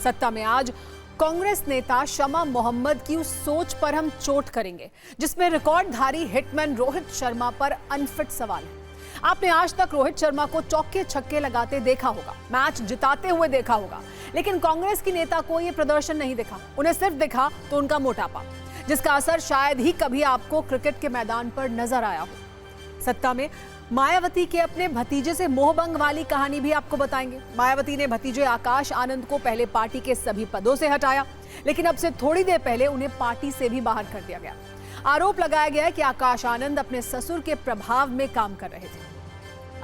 सत्ता में आज कांग्रेस नेता शमा मोहम्मद की उस सोच पर हम चोट करेंगे जिसमें रिकॉर्डधारी हिटमैन रोहित शर्मा पर अनफिट सवाल है। आपने आज तक रोहित शर्मा को चौके छक्के लगाते देखा होगा, मैच जिताते हुए देखा होगा, लेकिन कांग्रेस की नेता को यह प्रदर्शन नहीं दिखा। उन्हें सिर्फ दिखा तो उनका मोटापा, जिसका असर शायद ही कभी आपको क्रिकेट के मैदान पर नजर आया हो। सत्ता में मायावती के अपने भतीजे से मोहभंग वाली कहानी भी आपको बताएंगे। मायावती ने भतीजे आकाश आनंद को पहले पार्टी के सभी पदों से हटाया, लेकिन अब से थोड़ी देर पहले उन्हें पार्टी से भी बाहर कर दिया गया। आरोप लगाया गया है कि आकाश आनंद अपने ससुर के प्रभाव में काम कर रहे थे।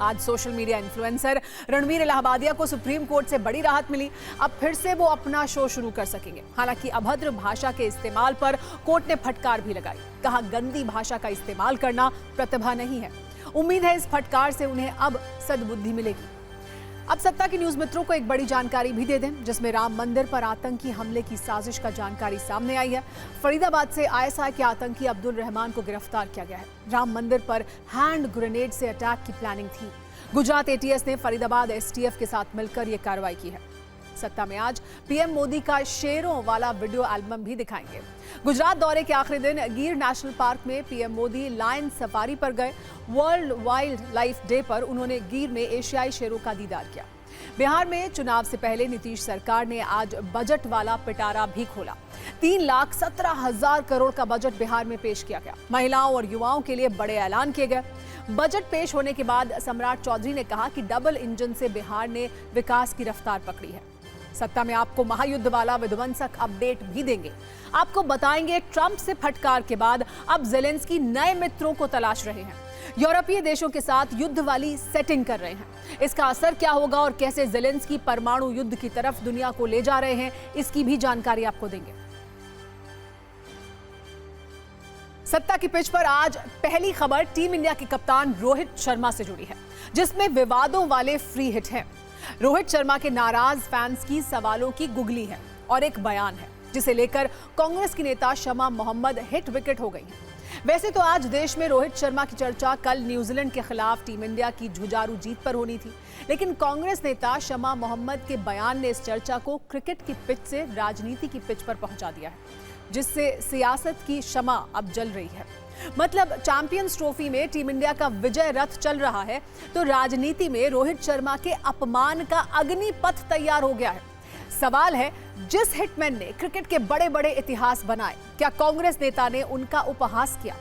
आज social media influencer Ranveer Allahbadia को सुप्रीम कोर्ट से बड़ी राहत मिली। अब फिर से वो अपना शो शुरू कर सकेंगे। हालांकि अभद्र भाषा के इस्तेमाल पर कोर्ट ने फटकार भी लगाई। कहा, गंदी भाषा का इस्तेमाल करना प्रतिभा नहीं है। उम्मीद है इस फटकार से उन्हें अब सद्बुद्धि मिलेगी। अब सत्ता की न्यूज मित्रों को एक बड़ी जानकारी भी दे दें, जिसमें राम मंदिर पर आतंकी हमले की साजिश का जानकारी सामने आई है। फरीदाबाद से आईएसआई के आतंकी अब्दुल रहमान को गिरफ्तार किया गया है। राम मंदिर पर हैंड ग्रेनेड से अटैक की प्लानिंग थी। गुजरात एटीएस ने फरीदाबाद एसटीएफ के साथ मिलकर यह कार्रवाई की है। सत्ता में आज पीएम मोदी का शेरों वाला वीडियो एल्बम भी दिखाएंगे। गुजरात दौरे के आखिरी दिन गिर नेशनल पार्क में पीएम मोदी लायन सफारी पर गए। वर्ल्ड वाइल्ड लाइफ डे पर उन्होंने गिर में एशियाई शेरों का दीदार किया। बिहार में चुनाव से पहले नीतीश सरकार ने आज बजट वाला पिटारा भी खोला। 3,17,000 करोड़ का बजट बिहार में पेश किया गया। महिलाओं और युवाओं के लिए बड़े ऐलान किए गए। बजट पेश होने के बाद सम्राट चौधरी ने कहा कि डबल इंजन से बिहार ने विकास की रफ्तार पकड़ी है। सत्ता में आपको महायुद्ध वाला विध्वंसक अपडेट भी देंगे। आपको बताएंगे ट्रंप से फटकार के बाद अब ज़ेलेंस्की नए मित्रों को तलाश रहे हैं। यूरोपीय देशों के साथ युद्ध वाली सेटिंग कर रहे हैं। इसका असर क्या होगा और कैसे ज़ेलेंस्की परमाणु युद्ध की तरफ दुनिया को ले जा रहे हैं, इसकी भी जानकारी आपको देंगे। सत्ता की पिच पर आज पहली खबर टीम इंडिया के कप्तान रोहित शर्मा से जुड़ी है, जिसमें विवादों वाले फ्री हिट हैं। रोहित शर्मा के नाराज फैंस की सवालों की गुगली है और एक बयान है, जिसे लेकर कांग्रेस की नेता शमा मोहम्मद हिट विकेट हो गई हैं। वैसे तो आज देश में रोहित शर्मा की चर्चा कल न्यूजीलैंड के खिलाफ टीम इंडिया की जुझारू जीत पर होनी थी, लेकिन कांग्रेस नेता शमा मोहम्मद के बयान ने इस चर्चा को क्रिकेट की पिच से राजनीति की पिच पर पहुंचा दिया है, जिससे सियासत की शमा अब जल रही है। मतलब चैंपियंस ट्रॉफी में टीम इंडिया का विजय रथ चल रहा है, तो राजनीति में रोहित शर्मा के अपमान का अग्निपथ तैयार हो गया है। सवाल है, जिस हिटमैन ने क्रिकेट के बड़े बड़े इतिहास बनाए, क्या कांग्रेस नेता ने उनका उपहास किया?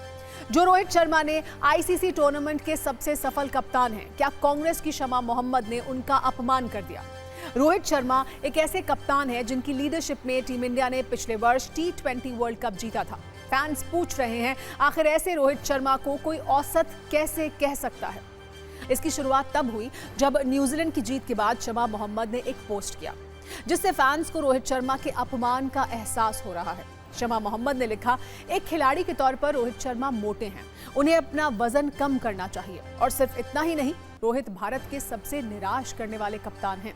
जो रोहित शर्मा ने आईसीसी टूर्नामेंट के सबसे सफल कप्तान हैं, क्या कांग्रेस की शमा मोहम्मद ने उनका अपमान कर दिया? रोहित शर्मा एक ऐसे कप्तान हैं जिनकी लीडरशिप में टीम इंडिया ने पिछले वर्ष T20 वर्ल्ड कप जीता था। फैंस पूछ रहे हैं, आखिर ऐसे रोहित शर्मा को कोई औसत कैसे कह सकता है? इसकी शुरुआत तब हुई जब न्यूजीलैंड की जीत के बाद शमा मोहम्मद ने एक पोस्ट किया, जिससे फैंस को रोहित शर्मा के अपमान का एहसास हो रहा है। शमा मोहम्मद ने लिखा, एक खिलाड़ी के तौर पर रोहित शर्मा मोटे हैं, उन्हें अपना वजन कम करना चाहिए। और सिर्फ इतना ही नहीं, रोहित भारत के सबसे निराश करने वाले कप्तान हैं।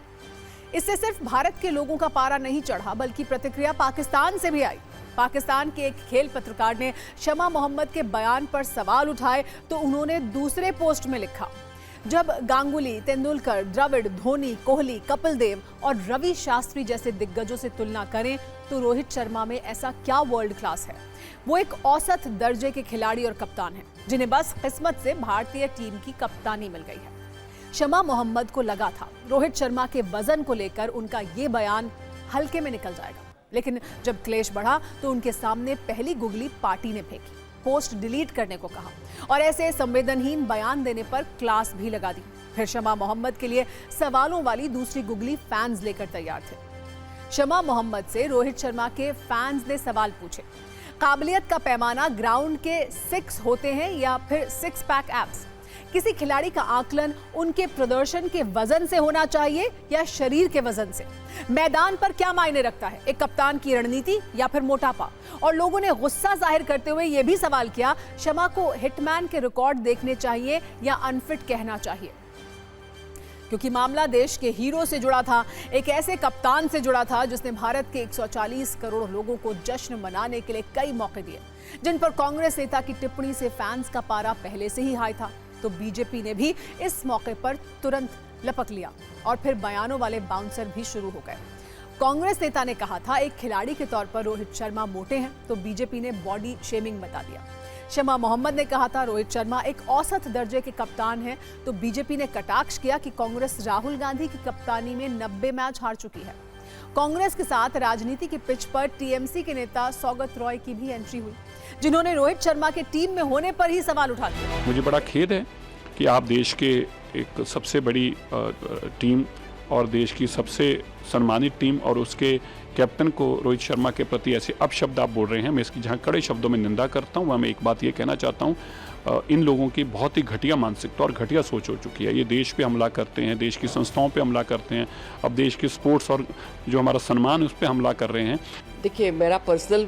इससे सिर्फ भारत के लोगों का पारा नहीं चढ़ा, बल्कि प्रतिक्रिया पाकिस्तान से भी आई। पाकिस्तान के एक खेल पत्रकार ने शमा मोहम्मद के बयान पर सवाल उठाए तो उन्होंने दूसरे पोस्ट में लिखा, जब गांगुली, तेंदुलकर, द्रविड़, धोनी, कोहली, कपिल देव और रवि शास्त्री जैसे दिग्गजों से तुलना करें तो रोहित शर्मा में ऐसा क्या वर्ल्ड क्लास है? वो एक औसत दर्जे के खिलाड़ी और कप्तान हैं, जिन्हें बस किस्मत से भारतीय टीम की कप्तानी मिल गई है। शमा मोहम्मद को लगा था रोहित शर्मा के वजन को लेकर उनका ये बयान हल्के में निकल जाएगा, लेकिन जब क्लेश बढ़ा तो उनके सामने पहली गुगली पार्टी ने फेंकी, पोस्ट डिलीट करने को कहा और ऐसे संवेदनहीन बयान देने पर क्लास भी लगा दी। फिर शमा मोहम्मद के लिए सवालों वाली दूसरी गुगली फैंस लेकर तैयार थे। शमा मोहम्मद से रोहित शर्मा के फैंस ने सवाल पूछे, काबिलियत का पैमाना ग्राउंड के 6 होते हैं या फिर 6 पैक एब्स? किसी खिलाड़ी का आकलन उनके प्रदर्शन के वजन से होना चाहिए या शरीर के वजन से? मैदान पर क्या मायने रखता है, एक कप्तान की रणनीति या फिर मोटापा? और लोगों ने गुस्सा जाहिर करते हुए यह भी सवाल किया, शमा को हिटमैन के रिकॉर्ड देखने चाहिए या अनफिट कहना चाहिए? क्योंकि मामला देश के हीरो से जुड़ा था, एक ऐसे कप्तान से जुड़ा था जिसने भारत के 140 करोड़ लोगों को जश्न मनाने के लिए कई मौके दिए, जिन पर कांग्रेस नेता की टिप्पणी से फैंस का पारा पहले से ही हाई था। तो बीजेपी ने भी इस मौके पर तुरंत लपक लिया और फिर बयानों वाले बाउंसर भी शुरू हो गए। कांग्रेस नेता ने कहा था एक खिलाड़ी के तौर पर रोहित शर्मा मोटे हैं, तो बीजेपी ने बॉडी शेमिंग बता दिया। शमा मोहम्मद ने कहा था रोहित शर्मा एक औसत दर्जे के कप्तान हैं, तो बीजेपी ने कटाक्ष किया कि कांग्रेस राहुल गांधी की कप्तानी में 90 मैच हार चुकी है। कांग्रेस के साथ राजनीति की पिच पर टीएमसी के नेता सौगत रॉय की भी एंट्री हुई, जिन्होंने रोहित शर्मा के टीम में होने पर ही सवाल उठा दिए। मुझे बड़ा खेद है कि आप देश के एक सबसे बड़ी टीम और देश की सबसे सम्मानित टीम और उसके कैप्टन को रोहित शर्मा के प्रति ऐसे अपशब्द आप बोल रहे हैं। मैं इसकी जहां कड़े शब्दों में निंदा करता हूं, वहां मैं एक बात ये कहना चाहता हूं, इन लोगों की बहुत ही घटिया मानसिकता और घटिया सोच हो चुकी है। ये देश पे हमला करते हैं, देश की संस्थाओं पे हमला करते हैं, अब देश की स्पोर्ट्स और जो हमारा सम्मान है उस पर हमला कर रहे हैं। देखिए, मेरा पर्सनल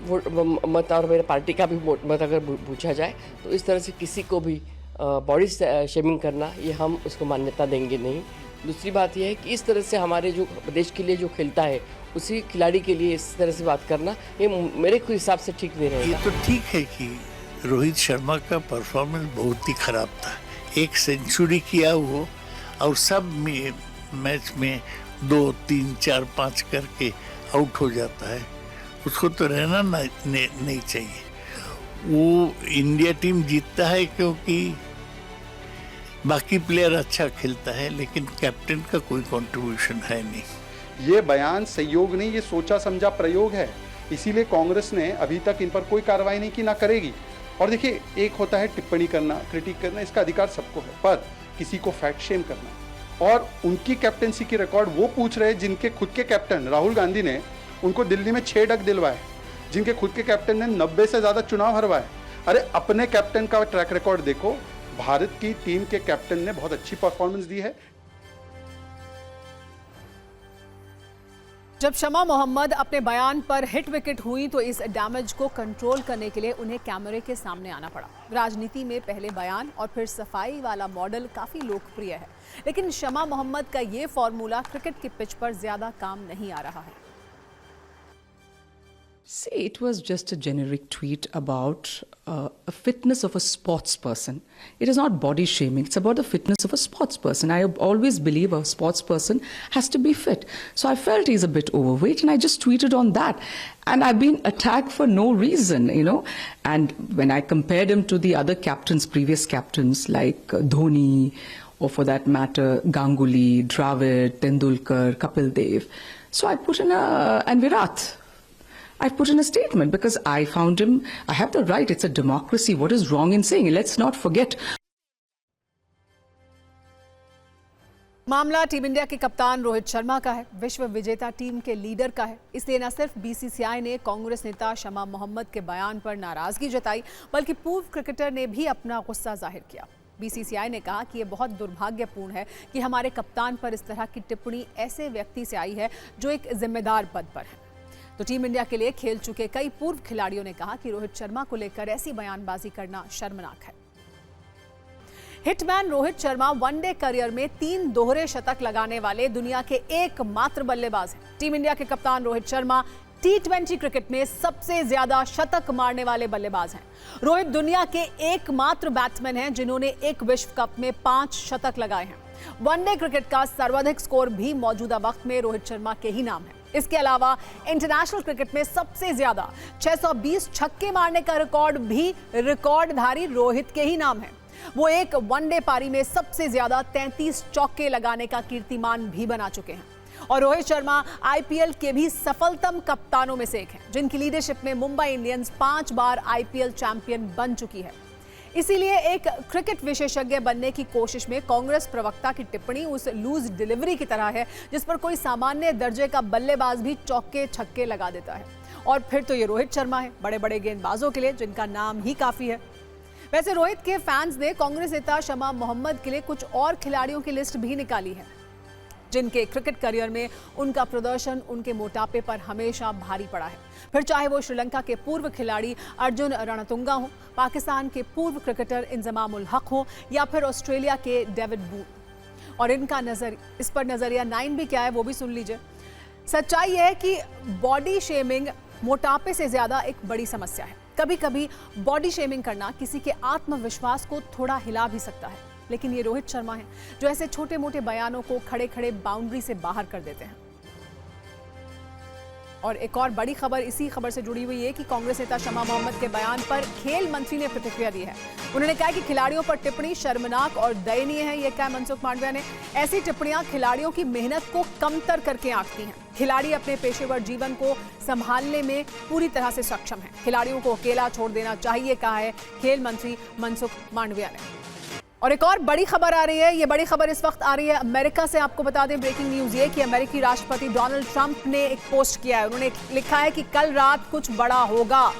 मत और मेरे पार्टी का भी मत अगर पूछा जाए तो इस तरह से किसी को भी बॉडी शेमिंग करना, ये हम उसको मान्यता देंगे नहीं। दूसरी बात यह है कि इस तरह से हमारे जो देश के लिए जो खेलता है उसी खिलाड़ी के लिए इस तरह से बात करना, ये मेरे हिसाब से ठीक नहीं रहेगा। ये तो ठीक है कि रोहित शर्मा का परफॉर्मेंस बहुत ही खराब था। एक सेंचुरी किया वो और सब मैच में 2, 3, 4, 5 करके आउट हो जाता है। उसको तो रहना नहीं चाहिए। वो इंडिया टीम जीतता है क्योंकि बाकी प्लेयर अच्छा खेलता है, लेकिन कैप्टन का कोई कंट्रीब्यूशन है नहीं। ये बयान संयोग नहीं, ये सोचा समझा प्रयोग है। इसीलिए कांग्रेस ने अभी तक इन पर कोई कार्रवाई नहीं की, ना करेगी। और देखिए, एक होता है टिप्पणी करना, क्रिटिक करना, इसका अधिकार सबको है, पर किसी को फैक्ट शेम करना और उनकी कैप्टनसी की रिकॉर्ड वो पूछ रहे हैं जिनके खुद के कैप्टन राहुल गांधी ने उनको दिल्ली में 6 डक दिलवाए, जिनके खुद के कैप्टन ने 90 से ज़्यादा चुनाव हरवाए। अरे अपने कैप्टन का ट्रैक रिकॉर्ड देखो। भारत की टीम के कैप्टन ने बहुत अच्छी परफॉर्मेंस दी है। जब शमा मोहम्मद अपने बयान पर हिट विकेट हुई तो इस डैमेज को कंट्रोल करने के लिए उन्हें कैमरे के सामने आना पड़ा। राजनीति में पहले बयान और फिर सफाई वाला मॉडल काफी लोकप्रिय है, लेकिन शमा मोहम्मद का ये फॉर्मूला क्रिकेट की पिच पर ज्यादा काम नहीं आ रहा है। See, it was just a generic tweet about a fitness of a sports person. It is not body shaming. It's about the fitness of a sports person. I always believe a sports person has to be fit. So I felt he's a bit overweight and I just tweeted on that. And I've been attacked for no reason, you know. And when I compared him to the other captains, previous captains like Dhoni or for that matter, Ganguly, Dravid, Tendulkar, Kapil Dev. So I put in and Virat. I put in a statement because I found him, I have the right, it's a democracy. What is wrong in saying? Let's not forget. मामला team India के कप्तान रोहित शर्मा का है, विश्व विजेता team के leader का है। इसलिए न सिर्फ बीसीसीआई ने कांग्रेस नेता शमा मोहम्मद के बयान पर नाराजगी जताई, बल्कि पूर्व क्रिकेटर ने भी अपना गुस्सा जाहिर किया। बीसीसीआई ने कहा कि यह बहुत दुर्भाग्यपूर्ण है कि हमारे कप्तान पर इस तरह की टिप्पणी ऐसे व्यक्ति से आई है जो एक जिम्मेदार पद पर है। तो टीम इंडिया के लिए खेल चुके कई पूर्व खिलाड़ियों ने कहा कि रोहित शर्मा को लेकर ऐसी बयानबाजी करना शर्मनाक है। Hitman Rohit Sharma one day career में 3 दोहरे शतक लगाने वाले दुनिया के एकमात्र बल्लेबाज हैं। टीम इंडिया के कप्तान रोहित शर्मा T20 क्रिकेट में सबसे ज्यादा शतक मारने वाले बल्लेबाज हैं। रोहित दुनिया के एकमात्र बैट्समैन हैं जिन्होंने एक विश्व कप में 5 शतक लगाए हैं। वनडे क्रिकेट का सर्वाधिक स्कोर भी मौजूदा वक्त में रोहित शर्मा के ही नाम है। इसके अलावा इंटरनेशनल क्रिकेट में सबसे ज्यादा 620 छक्के मारने का रिकॉर्ड भी रिकॉर्डधारी रोहित के ही नाम है। वो एक वनडे पारी में सबसे ज्यादा 33 चौके लगाने का कीर्तिमान भी बना चुके हैं। और रोहित शर्मा आईपीएल के भी सफलतम कप्तानों में से एक हैं, जिनकी लीडरशिप में मुंबई इंडियंस 5 बार आईपीएल चैंपियन बन चुकी है। इसीलिए एक क्रिकेट विशेषज्ञ बनने की कोशिश में कांग्रेस प्रवक्ता की टिप्पणी उस लूज डिलीवरी की तरह है जिस पर कोई सामान्य दर्जे का बल्लेबाज भी चौके छक्के लगा देता है। और फिर तो ये रोहित शर्मा है, बड़े बड़े गेंदबाजों के लिए जिनका नाम ही काफी है। वैसे रोहित के फैंस ने कांग्रेस नेता शमा मोहम्मद के लिए कुछ और खिलाड़ियों की लिस्ट भी निकाली है, जिनके क्रिकेट करियर में उनका प्रदर्शन उनके मोटापे पर हमेशा भारी पड़ा है। फिर चाहे वो श्रीलंका के पूर्व खिलाड़ी अर्जुन रणतुंगा हो, पाकिस्तान के पूर्व क्रिकेटर इंजमाम उल हक हो या फिर ऑस्ट्रेलिया के डेविड बूट। और इनका इस पर नजरिया 9 भी क्या है वो भी सुन लीजिए। सच्चाई है कि बॉडी शेमिंग मोटापे से ज्यादा एक बड़ी समस्या है। कभी कभी बॉडी शेमिंग करना किसी के आत्मविश्वास को थोड़ा हिला भी सकता है, लेकिन ये रोहित शर्मा हैं जो ऐसे छोटे मोटे बयानों को खड़े खड़े बाउंड्री से बाहर कर देते हैं। और एक और बड़ी खबर इसी खबर से जुड़ी हुई है कि कांग्रेस नेता शमा मोहम्मद के बयान पर खेल मंत्री ने प्रतिक्रिया दी है। उन्होंने कहा कि खिलाड़ियों पर टिप्पणी शर्मनाक और दयनीय है। ये कहा मनसुख मांडविया ने। ऐसी टिप्पणियां खिलाड़ियों की मेहनत को कमतर करके आंकती हैं। खिलाड़ी अपने पेशेवर जीवन को संभालने में पूरी तरह से सक्षम है। खिलाड़ियों को अकेला छोड़ देना चाहिए, कहा है खेल मंत्री मनसुख मांडविया ने। और एक और बड़ी खबर आ रही है। ये बड़ी खबर इस वक्त आ रही है अमेरिका से। आपको बता दें, ब्रेकिंग न्यूज ये कि अमेरिकी राष्ट्रपति डोनाल्ड ट्रंप ने एक पोस्ट किया है। उन्होंने लिखा है कि कल रात कुछ बड़ा होगा,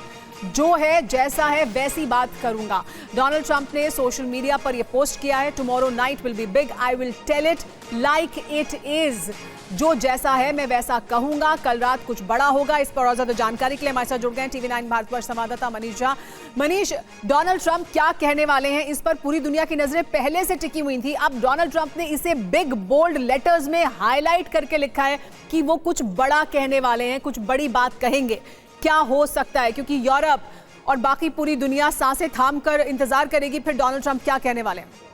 जो है जैसा है वैसी बात करूंगा। डोनाल्ड ट्रंप ने सोशल मीडिया पर यह पोस्ट किया है। Tomorrow night will be big, I will tell it like it is. जो जैसा है मैं वैसा कहूंगा, कल रात कुछ बड़ा होगा। इस पर और ज्यादा जानकारी के लिए हमारे साथ जुड़ गए TV9 भारतवर्ष संवाददाता मनीष झा। मनीष, डोनाल्ड ट्रंप क्या कहने वाले हैं, इस पर पूरी दुनिया की नजरें पहले से टिकी हुई थी। अब डोनाल्ड ट्रंप ने इसे बिग बोल्ड लेटर्स में हाईलाइट करके लिखा है कि वो कुछ बड़ा कहने वाले हैं, कुछ बड़ी बात कहेंगे। क्या हो सकता है, क्योंकि यूरोप और बाकी पूरी दुनिया सांसें थाम कर इंतजार करेगी फिर डोनाल्ड ट्रंप क्या कहने वाले हैं?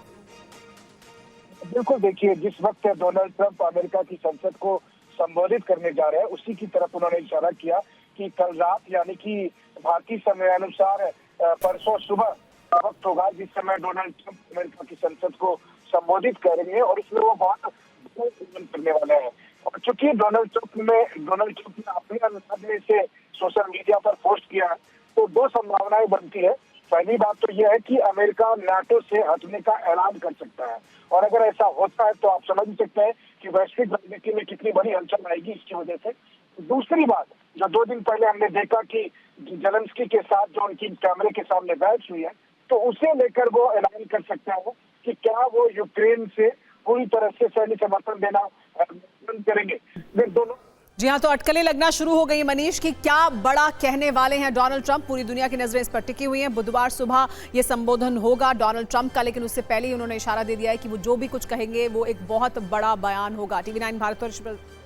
बिल्कुल, देखिए, जिस वक्त डोनाल्ड ट्रंप अमेरिका की संसद को संबोधित करने जा रहे हैं, उसी की तरफ उन्होंने इशारा किया कि कल रात यानी कि भारतीय समय अनुसार परसों सुबह वक्त होगा जिस समय डोनाल्ड ट्रंप अमेरिका की संसद को संबोधित करेंगे और इसमें वो बहुत करने वाले हैं। और चूंकि डोनाल्ड ट्रंप ने अपने अनुसार में इसे सोशल मीडिया पर पोस्ट किया है, तो दो संभावनाएं बनती है। पहली बात तो यह है कि अमेरिका नाटो से हटने का ऐलान कर सकता है, और अगर ऐसा होता है तो आप समझ सकते हैं कि वैश्विक राजनीति में कितनी बड़ी हलचल आएगी इसकी वजह से। दूसरी बात, जो 2 दिन पहले हमने देखा कि जेलेंस्की के साथ जो उनकी कैमरे के सामने बहस हुई है, तो उसे लेकर वो ऐलान कर सकता है कि क्या वो यूक्रेन से पूरी तरह से सैन्य समर्थन देना बंद करेंगे। दोनों जी हाँ, तो अटकलें लगना शुरू हो गई मनीष कि क्या बड़ा कहने वाले हैं डोनाल्ड ट्रंप। पूरी दुनिया की नजरें इस पर टिकी हुई हैं। बुधवार सुबह ये संबोधन होगा डोनाल्ड ट्रंप का, लेकिन उससे पहले ही उन्होंने इशारा दे दिया है कि वो जो भी कुछ कहेंगे वो एक बहुत बड़ा बयान होगा। TV9 भारतवर्ष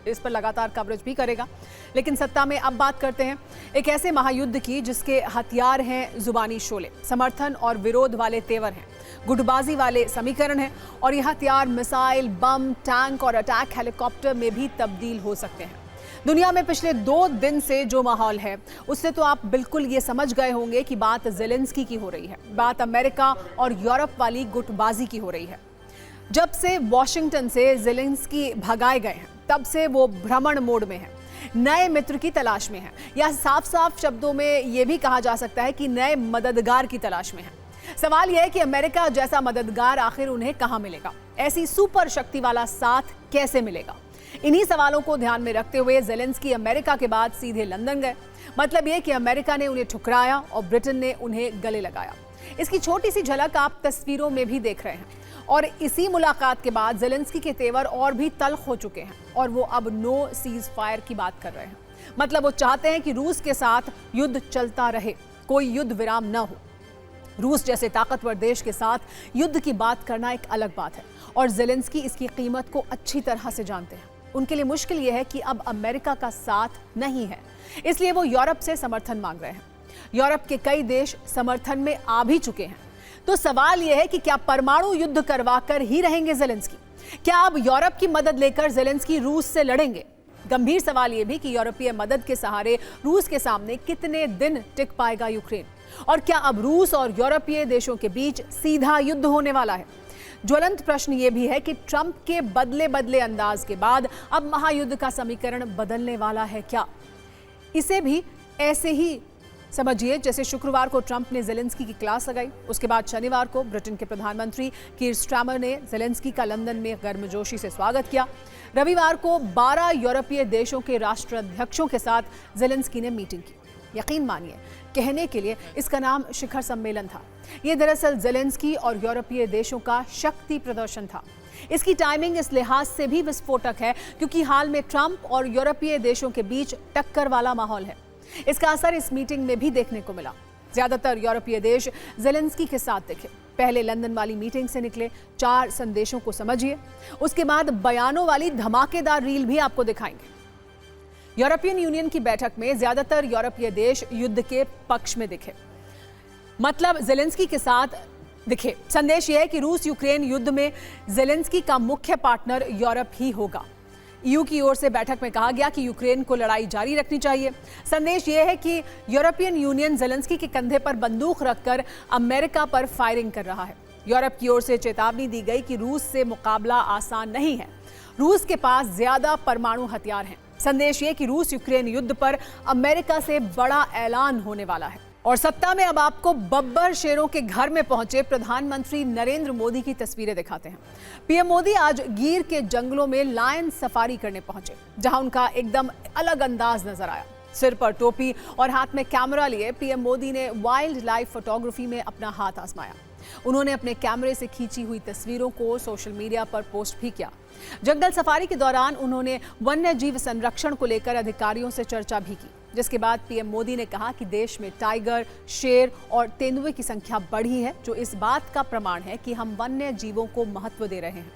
इस पर लगातार कवरेज भी करेगा। लेकिन सत्ता में अब बात करते हैं एक ऐसे महायुद्ध की जिसके हथियार हैं जुबानी शोले, समर्थन और विरोध वाले तेवर हैं, गुटबाजी वाले समीकरण हैं, और ये हथियार मिसाइल, बम, टैंक और अटैक हेलीकॉप्टर में भी तब्दील हो सकते हैं। दुनिया में पिछले 2 दिन से जो माहौल है उससे तो आप बिल्कुल ये समझ गए होंगे कि बात जेलेंस्की की हो रही है, बात अमेरिका और यूरोप वाली गुटबाजी की हो रही है। जब से वॉशिंगटन से जेलेंस्की भगाए गए हैं तब से वो भ्रमण मोड में है, नए मित्र की तलाश में है, या साफ साफ शब्दों में ये भी कहा जा सकता है कि नए मददगार की तलाश में है। सवाल यह है कि अमेरिका जैसा मददगार आखिर उन्हें कहां मिलेगा, ऐसी सुपर शक्ति वाला साथ कैसे मिलेगा। इन्हीं सवालों को ध्यान में रखते हुए जेलेंस्की अमेरिका के बाद सीधे लंदन गए। मतलब यह कि अमेरिका ने उन्हें ठुकराया और ब्रिटेन ने उन्हें गले लगाया। इसकी छोटी सी झलक आप तस्वीरों में भी देख रहे हैं। और इसी मुलाकात के बाद जेलेंस्की के तेवर और भी तल्ख हो चुके हैं और वो अब नो सीज फायर की बात कर रहे हैं। मतलब वो चाहते हैं कि रूस के साथ युद्ध चलता रहे, कोई युद्ध विराम न हो। रूस जैसे ताकतवर देश के साथ युद्ध की बात करना एक अलग बात है, और जेलेंस्की इसकी कीमत को अच्छी तरह से जानते हैं। उनके लिए मुश्किल यह है कि अब अमेरिका का साथ नहीं है, इसलिए वो यूरोप से समर्थन मांग रहे हैं। यूरोप के कई देश समर्थन में आ भी चुके हैं। तो सवाल यह है कि क्या परमाणु युद्ध करवाकर ही रहेंगे जेलेंस्की? क्या अब यूरोप की मदद लेकर जेलेंस्की रूस से लड़ेंगे? गंभीर सवाल यह भी कि यूरोपीय मदद के सहारे रूस के सामने कितने दिन टिक पाएगा यूक्रेन, और क्या अब रूस और यूरोपीय देशों के बीच सीधा युद्ध होने वाला है? ज्वलंत प्रश्न यह भी है कि ट्रंप के बदले बदले अंदाज के बाद अब महायुद्ध का समीकरण बदलने वाला है क्या? इसे भी ऐसे ही समझिए जैसे शुक्रवार को ट्रंप ने जेलेंस्की की क्लास लगाई, उसके बाद शनिवार को ब्रिटेन के प्रधानमंत्री कीर स्टारमर ने जेलेंस्की का लंदन में गर्मजोशी से स्वागत किया। रविवार को 12 यूरोपीय देशों के राष्ट्राध्यक्षों के साथ जेलेंस्की ने मीटिंग की। यकीन मानिए, कहने के लिए इसका नाम शिखर सम्मेलन था। यह दरअसल जेलेंस्की और यूरोपीय देशों का शक्ति प्रदर्शन था। इसकी टाइमिंग इस लिहाज से भी विस्फोटक है क्योंकि हाल में ट्रंप और यूरोपीय देशों के बीच टक्कर वाला माहौल है। इसका असर इस मीटिंग में भी देखने को मिला। ज्यादातर यूरोपीय देश जेलेंस्की के साथ दिखे। पहले लंदन वाली मीटिंग से निकले 4 संदेशों को समझिए, उसके बाद बयानों वाली धमाकेदार रील भी आपको दिखाएंगे। यूरोपियन यूनियन की बैठक में ज्यादातर यूरोपीय देश युद्ध के पक्ष में दिखे, मतलब जेलेंस्की के साथ दिखे। संदेश यह है कि रूस यूक्रेन युद्ध में जेलेंस्की का मुख्य पार्टनर यूरोप ही होगा। ईयू की ओर से बैठक में कहा गया कि यूक्रेन को लड़ाई जारी रखनी चाहिए। संदेश यह है कि यूरोपियन यूनियन ज़ेलेंस्की के कंधे पर बंदूक रखकर अमेरिका पर फायरिंग कर रहा है। यूरोप की ओर से चेतावनी दी गई कि रूस से मुकाबला आसान नहीं है। रूस के पास ज्यादा परमाणु हथियार हैं। संदेश ये कि रूस यूक्रेन युद्ध पर अमेरिका से बड़ा ऐलान होने वाला है। और सत्ता में अब आपको बब्बर शेरों के घर में पहुंचे प्रधानमंत्री नरेंद्र मोदी की तस्वीरें दिखाते हैं। पीएम मोदी आज गिर के जंगलों में लायन सफारी करने पहुंचे, जहां उनका एकदम अलग अंदाज नजर आया। सिर पर टोपी और हाथ में कैमरा लिए पीएम मोदी ने वाइल्ड लाइफ फोटोग्राफी में अपना हाथ आजमाया। उन्होंने अपने कैमरे से खींची हुई तस्वीरों को सोशल मीडिया पर पोस्ट भी किया। जंगल सफारी के दौरान उन्होंने वन्य जीव संरक्षण को लेकर अधिकारियों से चर्चा भी की, जिसके बाद पीएम मोदी ने कहा कि देश में टाइगर, शेर और तेंदुए की संख्या बढ़ी है, जो इस बात का प्रमाण है कि हम वन्य जीवों को महत्व दे रहे हैं।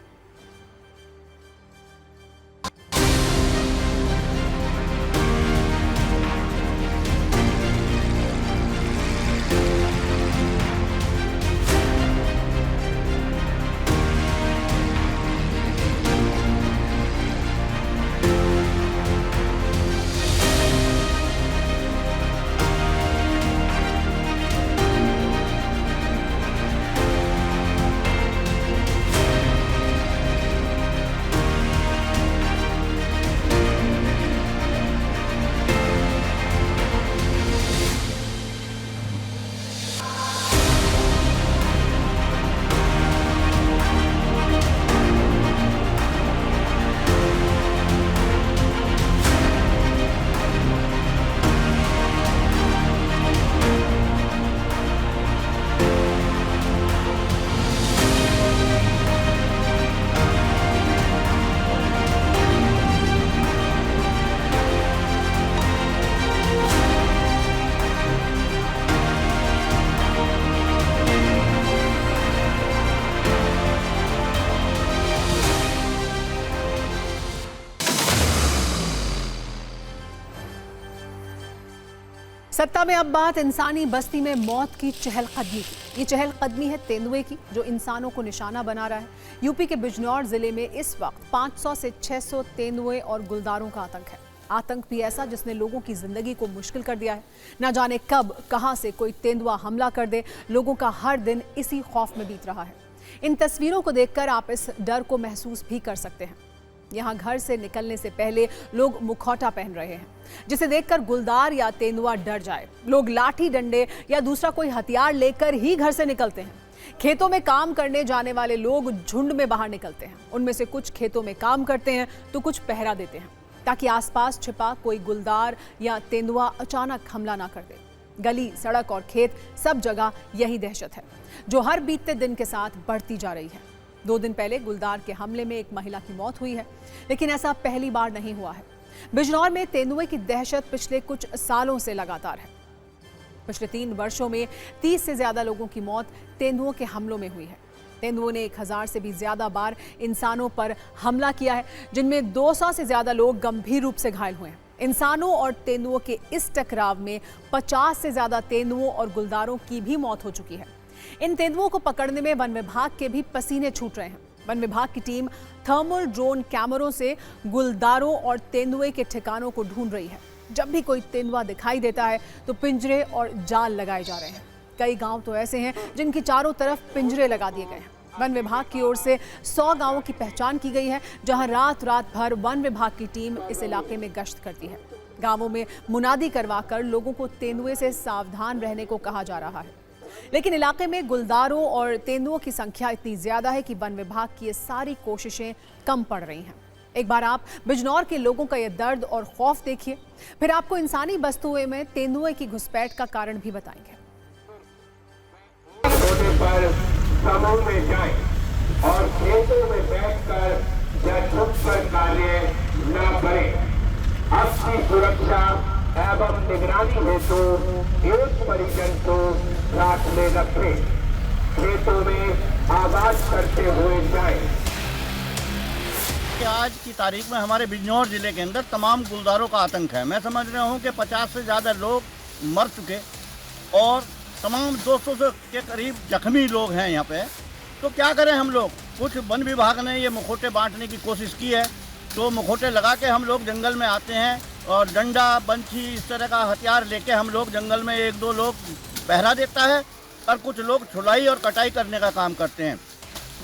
सत्ता में अब बात इंसानी बस्ती में मौत की चहलकदमी की। ये चहलकदमी है तेंदुए की, जो इंसानों को निशाना बना रहा है। यूपी के बिजनौर जिले में इस वक्त 500 से 600 तेंदुए और गुलदारों का आतंक है। आतंक भी ऐसा जिसने लोगों की जिंदगी को मुश्किल कर दिया है। न जाने कब कहां से कोई तेंदुआ हमला कर दे, लोगों का हर दिन इसी खौफ में बीत रहा है। इन तस्वीरों को देखकर आप इस डर को महसूस भी कर सकते हैं। यहाँ घर से निकलने से पहले लोग मुखौटा पहन रहे हैं, जिसे देखकर गुलदार या तेंदुआ डर जाए। लोग लाठी, डंडे या दूसरा कोई हथियार लेकर ही घर से निकलते हैं। खेतों में काम करने जाने वाले लोग झुंड में बाहर निकलते हैं। उनमें से कुछ खेतों में काम करते हैं तो कुछ पहरा देते हैं, ताकि आसपास छिपा कोई गुलदार या तेंदुआ अचानक हमला ना कर दे। गली, सड़क और खेत, सब जगह यही दहशत है, जो हर बीतते दिन के साथ बढ़ती जा रही है। 2 दिन पहले गुलदार के हमले में एक महिला की मौत हुई है, लेकिन ऐसा पहली बार नहीं हुआ है। बिजनौर में तेंदुए की दहशत पिछले कुछ सालों से लगातार है। पिछले 3 वर्षों में 30 से ज्यादा लोगों की मौत तेंदुओं के हमलों में हुई है। तेंदुओं ने 1000 से भी ज्यादा बार इंसानों पर हमला किया है, जिनमें 200 से ज्यादा लोग गंभीर रूप से घायल हुए हैं। इंसानों और तेंदुओं के इस टकराव में 50 से ज्यादा तेंदुओं और गुलदारों की भी मौत हो चुकी है। इन तेंदुओं को पकड़ने में वन विभाग के भी पसीने छूट रहे हैं। वन विभाग की टीम थर्मल ड्रोन कैमरों से गुलदारों और तेंदुए के ठिकानों को ढूंढ रही है। जब भी कोई तेंदुआ दिखाई देता है तो पिंजरे और जाल लगाए जा रहे हैं। कई गांव तो ऐसे हैं जिनकी चारों तरफ पिंजरे लगा दिए गए हैं। वन विभाग की ओर से 100 गांवों की पहचान की गई है, जहां रात रात भर वन विभाग की टीम इस इलाके में गश्त करती है। गांवों में मुनादी करवाकर लोगों को तेंदुए से सावधान रहने को कहा जा रहा है। लेकिन इलाके में गुलदारों और तेंदुओं की संख्या इतनी ज्यादा है कि वन विभाग की ये सारी कोशिशें कम पड़ रही हैं। एक बार आप बिजनौर के लोगों का ये दर्द और खौफ देखिए, फिर आपको इंसानी बस्तियों में तेंदुए की घुसपैठ का कारण भी बताएंगे। समूह में जाएं और खेतों में बैठकर या छुपकर कार्य न करें। अपनी सुरक्षा एवं निगरानी हेतु एक परिजन को साथ में रखें। खेतों में आवाज करते हुए जाएं। आज की तारीख में हमारे बिजनौर जिले के अंदर तमाम गुलदारों का आतंक है। मैं समझ रहा हूँ कि 50 से ज़्यादा लोग मर चुके और तमाम 200 के करीब जख्मी लोग हैं यहाँ पे। तो क्या करें हम लोग? कुछ वन विभाग ने ये मुखौटे बांटने की कोशिश की है, तो मुखौटे लगा के हम लोग जंगल में आते हैं और डंडा बंशी इस तरह का हथियार लेके हम लोग जंगल में 1-2 लोग पहरा देता है और कुछ लोग छुड़ाई और कटाई करने का काम करते हैं।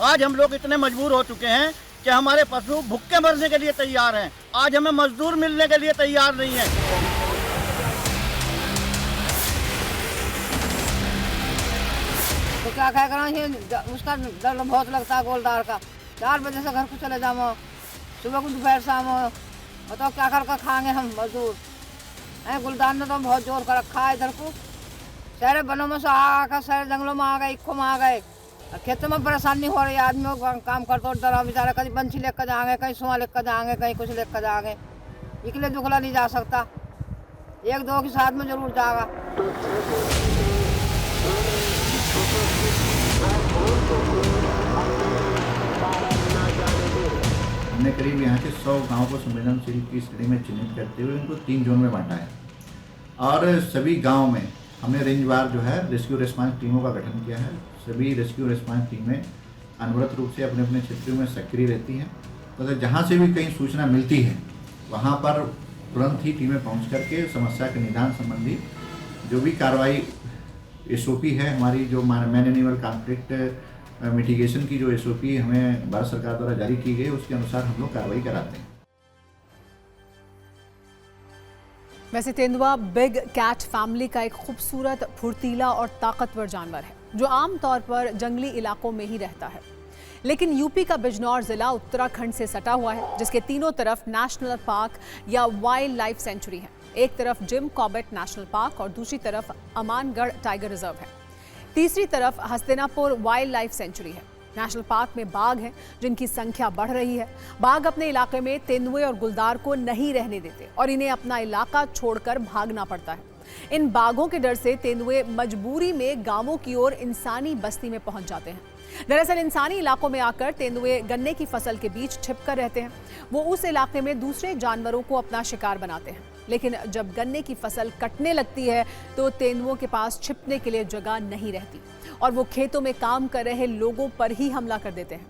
आज हम लोग इतने मजबूर हो चुके हैं कि हमारे पशु भूखे मरने के लिए तैयार हैं। आज हमें मजदूर मिलने के लिए तैयार नहीं है। तो क्या कह कर उसका डर बहुत लगता है गोलदार का। 4 बजे से घर को चले जाओ, सुबह को दोपहर शाम बताओ क्या कर खाएंगे हम मजदूर हैं। गुलदार ने तो बहुत जोर कर रखा है इधर को। शहर बनों में से आकर शहर जंगलों में आ गए, इक्को में आ गए, खेतों में परेशानी हो रही है। आदमियों को काम करते डरा बेचारा, कहीं बंशी लेकर जाएंगे, कहीं सुहा लेकर जाएंगे, कहीं कुछ लेकर जाएंगे। इकले दुखला नहीं जा सकता, 1-2 के साथ में जरूर जाएगा। हमने करीब यहाँ के 100 गाँव को संवेदनशील की श्रेणी में चिन्हित करते हुए उनको 3 जोन में बांटा है और सभी गांव में हमने रेंजवार जो है रेस्क्यू रिस्पांस टीमों का गठन किया है। सभी रेस्क्यू रिस्पांस टीमें अनवरत रूप से अपने अपने क्षेत्रों में सक्रिय रहती हैं। तो जहाँ से भी कहीं सूचना मिलती है वहाँ पर तुरंत ही टीमें पहुँच करके समस्या के निदान संबंधी जो भी कार्रवाई SOP है हमारी, जो मैन एनिमल कॉन्फ्लिक्ट मिटिगेशन की जो SOP हमें भारत सरकार द्वारा जारी की गई, उसके अनुसार हम लोग कार्रवाई कराते हैं। वैसे तेंदुआ बिग कैट फैमिली का एक खूबसूरत, फुर्तीला और ताकतवर जानवर है जो आमतौर पर जंगली इलाकों में ही रहता है। लेकिन यूपी का बिजनौर जिला उत्तराखंड से सटा हुआ है, जिसके तीनों तरफ नेशनल पार्क या वाइल्ड लाइफ सेंचुरी है। एक तरफ जिम कॉर्बेट नेशनल पार्क और दूसरी तरफ अमानगढ़ टाइगर रिजर्व है। तीसरी तरफ हस्तिनापुर वाइल्ड लाइफ सेंचुरी है। नेशनल पार्क में बाघ हैं जिनकी संख्या बढ़ रही है। बाघ अपने इलाके में तेंदुए और गुलदार को नहीं रहने देते और इन्हें अपना इलाका छोड़कर भागना पड़ता है। इन बाघों के डर से तेंदुए मजबूरी में गांवों की ओर इंसानी बस्ती में पहुंच जाते हैं। दरअसल इंसानी इलाकों में आकर तेंदुए गन्ने की फसल के बीच छिपकर रहते हैं। वो उस इलाके में दूसरे जानवरों को अपना शिकार बनाते हैं, लेकिन जब गन्ने की फसल कटने लगती है तो तेंदुओं के पास छिपने के लिए जगह नहीं रहती और वो खेतों में काम कर रहे लोगों पर ही हमला कर देते हैं।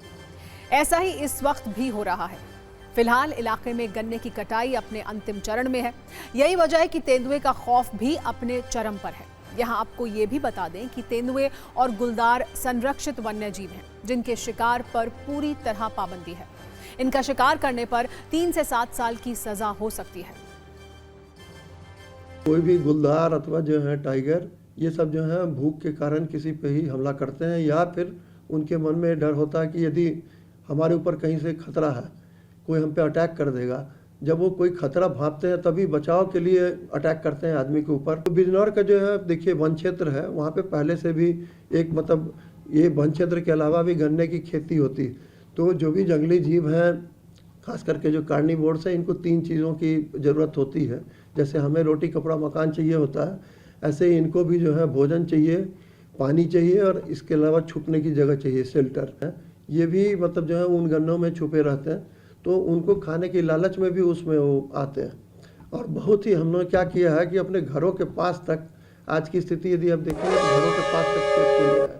ऐसा ही इस वक्त भी हो रहा है। फिलहाल इलाके में गन्ने की कटाई अपने अंतिम चरण में है। यही वजह है कि तेंदुए का खौफ भी अपने चरम पर है। यहाँ आपको ये भी बता दें कि तेंदुए और गुलदार संरक्षित वन्य जीव हैं जिनके शिकार पर पूरी तरह पाबंदी है। इनका शिकार करने पर 3 से 7 साल की सजा हो सकती है। कोई भी गुलदार अथवा जो है टाइगर, ये सब जो है भूख के कारण किसी पे ही हमला करते हैं या फिर उनके मन में डर होता है कि यदि हमारे ऊपर कहीं से खतरा है, कोई हम पे अटैक कर देगा। जब वो कोई खतरा भांपते हैं तभी बचाव के लिए अटैक करते हैं आदमी के ऊपर। तो बिजनौर का जो है देखिए वन क्षेत्र है, वहाँ पे पहले से भी एक मतलब ये वन क्षेत्र के अलावा भी गन्ने की खेती होती। तो जो भी जंगली जीव हैं, खास करके जो कार्निवोर्स हैं, इनको 3 चीज़ों की ज़रूरत होती है। जैसे हमें रोटी कपड़ा मकान चाहिए होता है, ऐसे ही इनको भी जो है भोजन चाहिए, पानी चाहिए और इसके अलावा छुपने की जगह चाहिए, शेल्टर है। ये भी मतलब जो है उन गन्नों में छुपे रहते हैं, तो उनको खाने की लालच में भी उसमें वो आते हैं। और बहुत ही हम लोग क्या किया है कि अपने घरों के पास तक, आज की स्थिति यदि आप देखेंगे तो घरों के पास तक